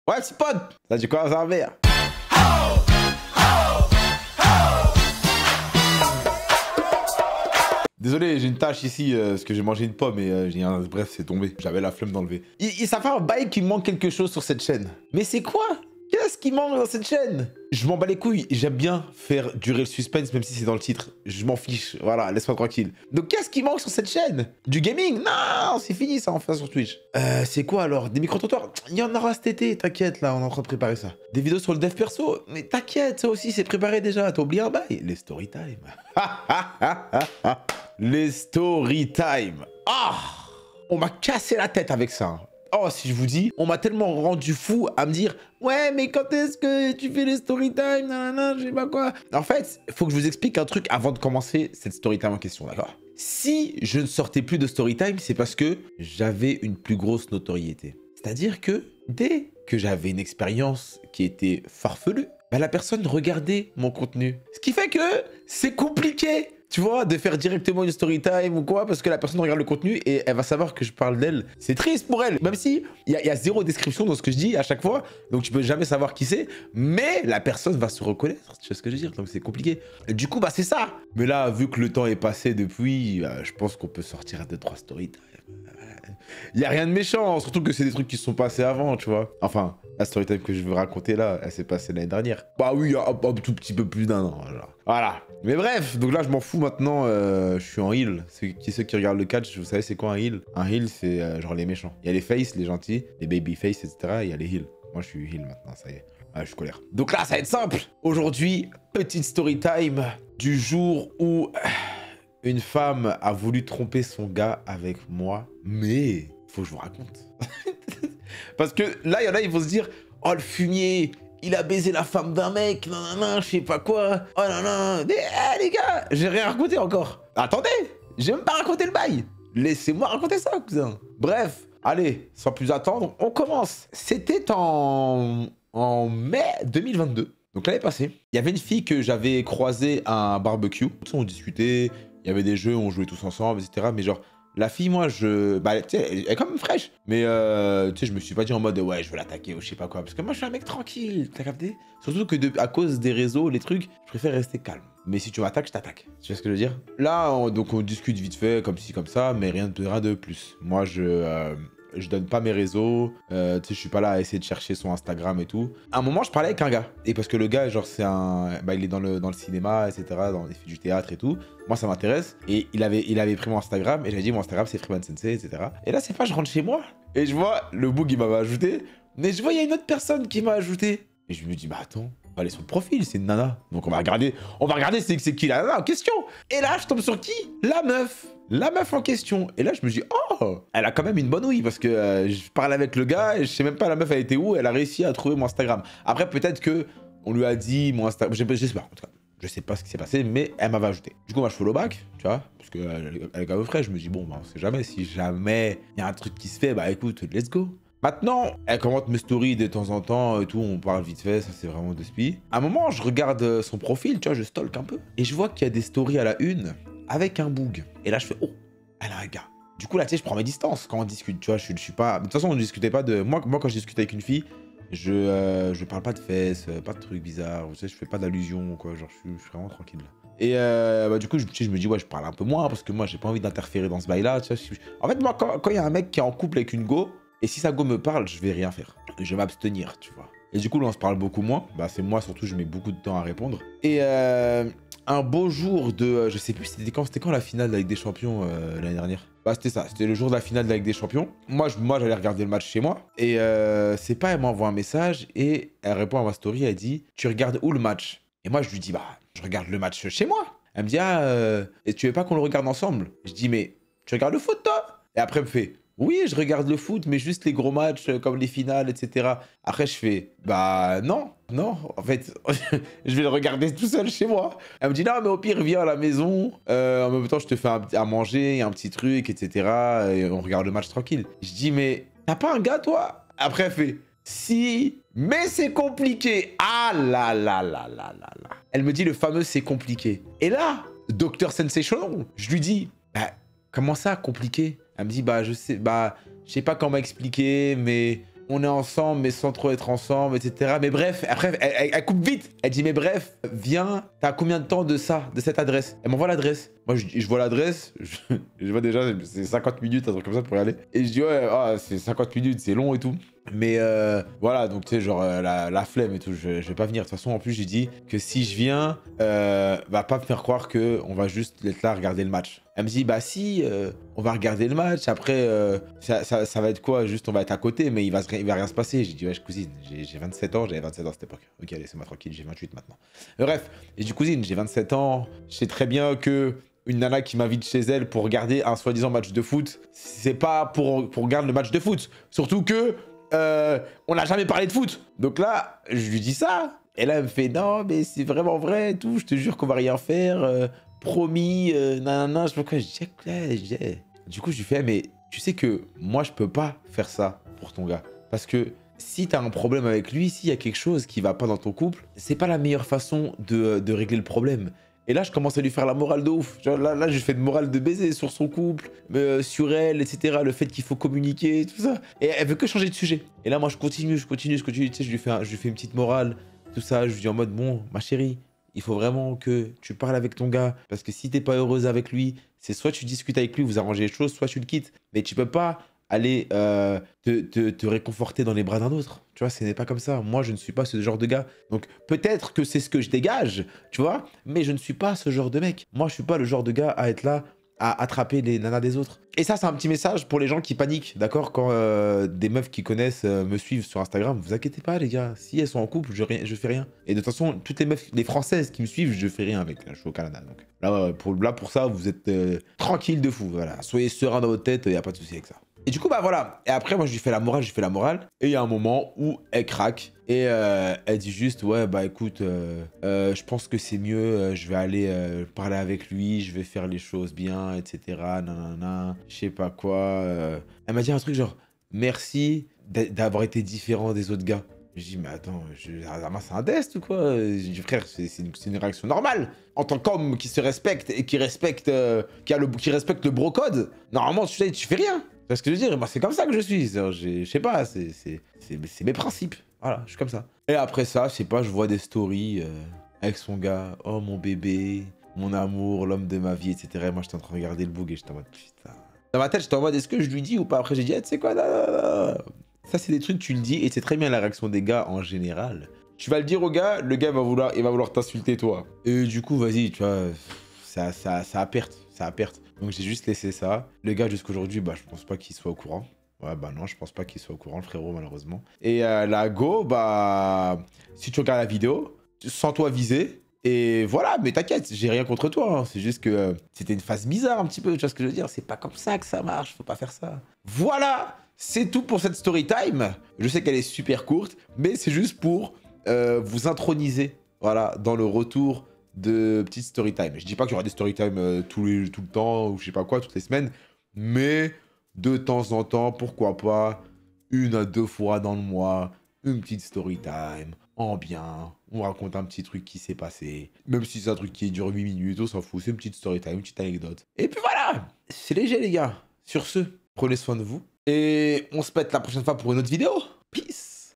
Ouais, c'est pote. Là, j'ai commencé un verre. Désolé, j'ai une tâche ici, parce que j'ai mangé une pomme et bref, c'est tombé. J'avais la flemme d'enlever. Ça fait un bail qu'il manque quelque chose sur cette chaîne. Mais c'est quoi? Qu'est-ce qui manque dans cette chaîne? Je m'en bats les couilles. J'aime bien faire durer le suspense, même si c'est dans le titre. Je m'en fiche. Voilà, laisse-moi tranquille. Donc, qu'est-ce qui manque sur cette chaîne? Du gaming? Non, c'est fini ça, enfin, sur Twitch. C'est quoi alors? Des micro-trottoirs? Il y en aura cet été, t'inquiète, là, on est en train de préparer ça. Des vidéos sur le dev perso? Mais t'inquiète, ça aussi, c'est préparé déjà. T'as oublié un bail? Les story time. Les story time. Ah! On m'a cassé la tête avec ça. Oh, si je vous dis, on m'a tellement rendu fou à me dire « Ouais, mais quand est-ce que tu fais les story time? Nanana, je sais pas quoi. » En fait, il faut que je vous explique un truc avant de commencer cette story time en question, d'accord? Si je ne sortais plus de story time, c'est parce que j'avais une plus grosse notoriété. C'est-à-dire que dès que j'avais une expérience qui était farfelue, bah, la personne regardait mon contenu. Ce qui fait que c'est compliqué, tu vois, de faire directement une story time ou quoi, parce que la personne regarde le contenu et elle va savoir que je parle d'elle. C'est triste pour elle, même si il y a zéro description dans ce que je dis à chaque fois, donc tu peux jamais savoir qui c'est, mais la personne va se reconnaître, tu vois ce que je veux dire, donc c'est compliqué. Et du coup, bah c'est ça. Mais là, vu que le temps est passé depuis, je pense qu'on peut sortir 2-3 story time. Il n'y a rien de méchant, surtout que c'est des trucs qui se sont passés avant, tu vois. Enfin, la story time que je veux raconter là, elle s'est passée l'année dernière. Bah oui, un tout petit peu plus d'un an. Voilà. Mais bref, donc là, je m'en fous maintenant, je suis en heal. Ceux qui regardent le catch, vous savez c'est quoi un heal? Un heal, c'est genre les méchants. Il y a les face, les gentils, les baby face, etc. Il y a les heal. Moi, je suis heal maintenant, ça y est. Ah, je suis colère. Donc là, ça va être simple. Aujourd'hui, petite story time du jour où une femme a voulu tromper son gars avec moi, mais faut que je vous raconte. Parce que là, il y en a, ils vont se dire « Oh, le fumier, il a baisé la femme d'un mec, nanana, je sais pas quoi. Oh là là, les gars, j'ai rien raconté encore. Attendez, j'ai même pas raconté le bail. Laissez-moi raconter ça, cousin. Bref, allez, sans plus attendre, on commence. C'était en mai 2022. Donc l'année passée, il y avait une fille que j'avais croisée à un barbecue. On discutait, il y avait des jeux, on jouait tous ensemble, etc. Mais genre, la fille, moi, bah, tu sais, elle est quand même fraîche. Mais, tu sais, je me suis pas dit en mode, ouais, je veux l'attaquer ou je sais pas quoi. Parce que moi, je suis un mec tranquille, t'as capté? Surtout que à cause des réseaux, les trucs, je préfère rester calme. Mais si tu m'attaques, je t'attaque. Tu vois ce que je veux dire? Là, donc, on discute vite fait, comme ci, comme ça, mais rien de plus. Moi, je donne pas mes réseaux, tu sais, je suis pas là à essayer de chercher son Instagram et tout. À un moment, je parlais avec un gars. Et parce que le gars, genre, bah, il est dans le cinéma, etc., il fait du théâtre et tout. Moi, ça m'intéresse. Et il avait pris mon Instagram, et j'avais dit, mon Instagram, c'est Freeman Sensei, etc. Et là, c'est pas, je rentre chez moi, et je vois, le boug, il m'avait ajouté, mais je vois, il y a une autre personne qui m'a ajouté. Et je me dis, bah attends, on va aller sur le profil, c'est une nana. Donc on va regarder c'est qui la nana en question. Et là, je tombe sur qui? La meuf. La meuf en question. Et là, je me dis, oh, elle a quand même une bonne ouïe parce que je parle avec le gars et je sais même pas la meuf elle était où. Elle a réussi à trouver mon Instagram. Après, peut-être que on lui a dit mon Instagram. Je sais pas, en tout cas. Je sais pas ce qui s'est passé, mais elle m'avait ajouté. Du coup, moi, je follow back, tu vois, parce qu'elle est quand même fraîche. Je me dis, bon, bah, on sait jamais. Si jamais il y a un truc qui se fait, bah écoute, let's go. Maintenant, elle commente mes stories de temps en temps et tout, on parle vite fait, ça c'est vraiment de spi. À un moment, je regarde son profil, tu vois, je stalk un peu, et je vois qu'il y a des stories à la une avec un boug. Et là, je fais, oh, elle a un gars. Du coup, là, tu sais, je prends mes distances quand on discute, tu vois, je suis pas... De toute façon, on ne discutait pas de... Moi, quand je discute avec une fille, je parle pas de fesses, pas de trucs bizarres, tu sais, je fais pas d'allusions, quoi, genre, je suis vraiment tranquille, là. Et bah, du coup, tu sais, je me dis, ouais, je parle un peu moins, parce que moi, j'ai pas envie d'interférer dans ce bail-là, tu vois. En fait, moi, quand il y a un mec qui est en couple avec une go, et si sa go me parle, je vais rien faire. Je vais m'abstenir, tu vois. Et du coup, là, on se parle beaucoup moins. Bah, c'est moi, surtout, je mets beaucoup de temps à répondre. Et un beau jour de... je sais plus, c'était quand la finale de la Ligue des Champions l'année dernière? Bah, c'était ça. C'était le jour de la finale de la Ligue des Champions. Moi, j'allais regarder le match chez moi. Et c'est pas, elle m'envoie un message et elle répond à ma story. Elle dit, tu regardes où le match? Et moi, je lui dis, bah, je regarde le match chez moi. Elle me dit, ah, et tu veux pas qu'on le regarde ensemble? Je dis, mais tu regardes le foot, toi? Et après, elle me fait... Oui, je regarde le foot, mais juste les gros matchs comme les finales, etc. Après, je fais, bah non, en fait, je vais le regarder tout seul chez moi. Elle me dit, non, mais au pire, viens à la maison, en même temps, je te fais à manger, un petit truc, etc. Et on regarde le match tranquille. Je dis, mais t'as pas un gars, toi? Après, elle fait, si, mais c'est compliqué. Ah là là là là là là. Elle me dit le fameux c'est compliqué. Et là, Dr Sensation, je lui dis, bah, comment ça, compliqué? Elle me dit, bah, je sais pas comment expliquer, mais on est ensemble, mais sans trop être ensemble, etc. Mais bref, après, elle coupe vite. Elle dit, mais bref, viens, t'as combien de temps de ça, de cette adresse? Elle m'envoie l'adresse. Moi, je vois l'adresse, je vois déjà, c'est 50 minutes, un truc comme ça pour y aller. Et je dis, ouais, ah, c'est 50 minutes, c'est long et tout. Mais voilà, donc tu sais, genre la flemme et tout, je vais pas venir. De toute façon, en plus, j'ai dit que si je viens, va pas me faire croire qu'on va juste être là regarder le match. Elle me dit, bah si, on va regarder le match, après, ça va être quoi? Juste, on va être à côté, mais il va rien se passer. J'ai dit, ouais, cousine, j'ai 27 ans, j'avais 27 ans à cette époque. Ok, allez, c'est moi tranquille, j'ai 28 maintenant. Bref, j'ai dit, cousine, j'ai 27 ans, je sais très bien que une nana qui m'invite chez elle pour regarder un soi-disant match de foot, c'est pas pour regarder le match de foot. Surtout que on n'a jamais parlé de foot. Donc là, je lui dis ça. Et là, elle me fait, non, mais c'est vraiment vrai et tout. Je te jure qu'on va rien faire. Promis, nanana. Je sais pas quoi. Du coup, je lui fais, mais tu sais que moi, je peux pas faire ça pour ton gars. Parce que si t'as un problème avec lui, s'il y a quelque chose qui va pas dans ton couple, c'est pas la meilleure façon de régler le problème. Et là, je commence à lui faire la morale de ouf. Genre, là, je fais de morale de baiser sur son couple, sur elle, etc. Le fait qu'il faut communiquer, tout ça. Et elle veut que changer de sujet. Et là, moi, je continue. Tu sais, je lui fais une petite morale, tout ça. Je lui dis en mode, bon, ma chérie, il faut vraiment que tu parles avec ton gars. Parce que si t'es pas heureuse avec lui, c'est soit tu discutes avec lui, vous arrangez les choses, soit tu le quittes. Mais tu peux pas aller te réconforter dans les bras d'un autre. Tu vois, ce n'est pas comme ça. Moi, je ne suis pas ce genre de gars. Donc, peut-être que c'est ce que je dégage, tu vois, mais je ne suis pas ce genre de mec. Moi, je suis pas le genre de gars à être là, à attraper les nanas des autres. Et ça, c'est un petit message pour les gens qui paniquent, d'accord? Quand des meufs qui connaissent me suivent sur Instagram, vous inquiétez pas, les gars. Si elles sont en couple, je fais rien. Et de toute façon, toutes les meufs, les françaises qui me suivent, je fais rien avec. Je suis au Canada. Donc là, pour ça, vous êtes tranquille de fou. Voilà. Soyez serein dans votre tête, il n'y a pas de souci avec ça. Et du coup, bah voilà. Et après, moi, je lui fais la morale, Et il y a un moment où elle craque. Et elle dit juste, ouais, bah écoute, je pense que c'est mieux. Je vais aller parler avec lui. Je vais faire les choses bien, etc. Nanana, je sais pas quoi. Elle m'a dit un truc genre, merci d'avoir été différent des autres gars. Je dis, mais attends, c'est un test ou quoi? Je dis, frère, c'est une réaction normale. En tant qu'homme qui se respecte et qui respecte, qui respecte le bro-code, normalement, tu fais rien. Tu vois ce que je veux dire? Moi, c'est comme ça que je suis. Je sais pas, c'est mes principes. Voilà, je suis comme ça. Et après ça, je sais pas, je vois des stories avec son gars. Oh, mon bébé, mon amour, l'homme de ma vie, etc. Et moi, j'étais en train de regarder le bug et j'étais en mode, putain. Dans ma tête, j'étais en mode, est-ce que je lui dis ou pas? Après, j'ai dit, tu sais quoi, non. Ça, c'est des trucs, tu le dis, et c'est très bien la réaction des gars en général. Tu vas le dire au gars, le gars va vouloir t'insulter toi. Et du coup, vas-y, tu vois, ça a perte, Donc j'ai juste laissé ça. Le gars, jusqu'aujourd'hui, bah, je pense pas qu'il soit au courant. Ouais, bah non, je pense pas qu'il soit au courant, le frérot, malheureusement. Et la go, bah, si tu regardes la vidéo, sens-toi visé. Et voilà, mais t'inquiète, j'ai rien contre toi. Hein. C'est juste que c'était une phase bizarre un petit peu, tu vois ce que je veux dire? C'est pas comme ça que ça marche, faut pas faire ça. Voilà, c'est tout pour cette story time. Je sais qu'elle est super courte, mais c'est juste pour vous introniser, voilà, dans le retour de petites story time. Je dis pas qu'il y aura des story time tout le temps, ou je sais pas quoi, toutes les semaines, mais de temps en temps, pourquoi pas, 1 à 2 fois dans le mois, une petite story time, en bien, on raconte un petit truc qui s'est passé, même si c'est un truc qui dure 8 minutes, on s'en fout, c'est une petite story time, une petite anecdote. Et puis voilà, c'est léger les gars. Sur ce, prenez soin de vous, et on se pète la prochaine fois pour une autre vidéo. Peace.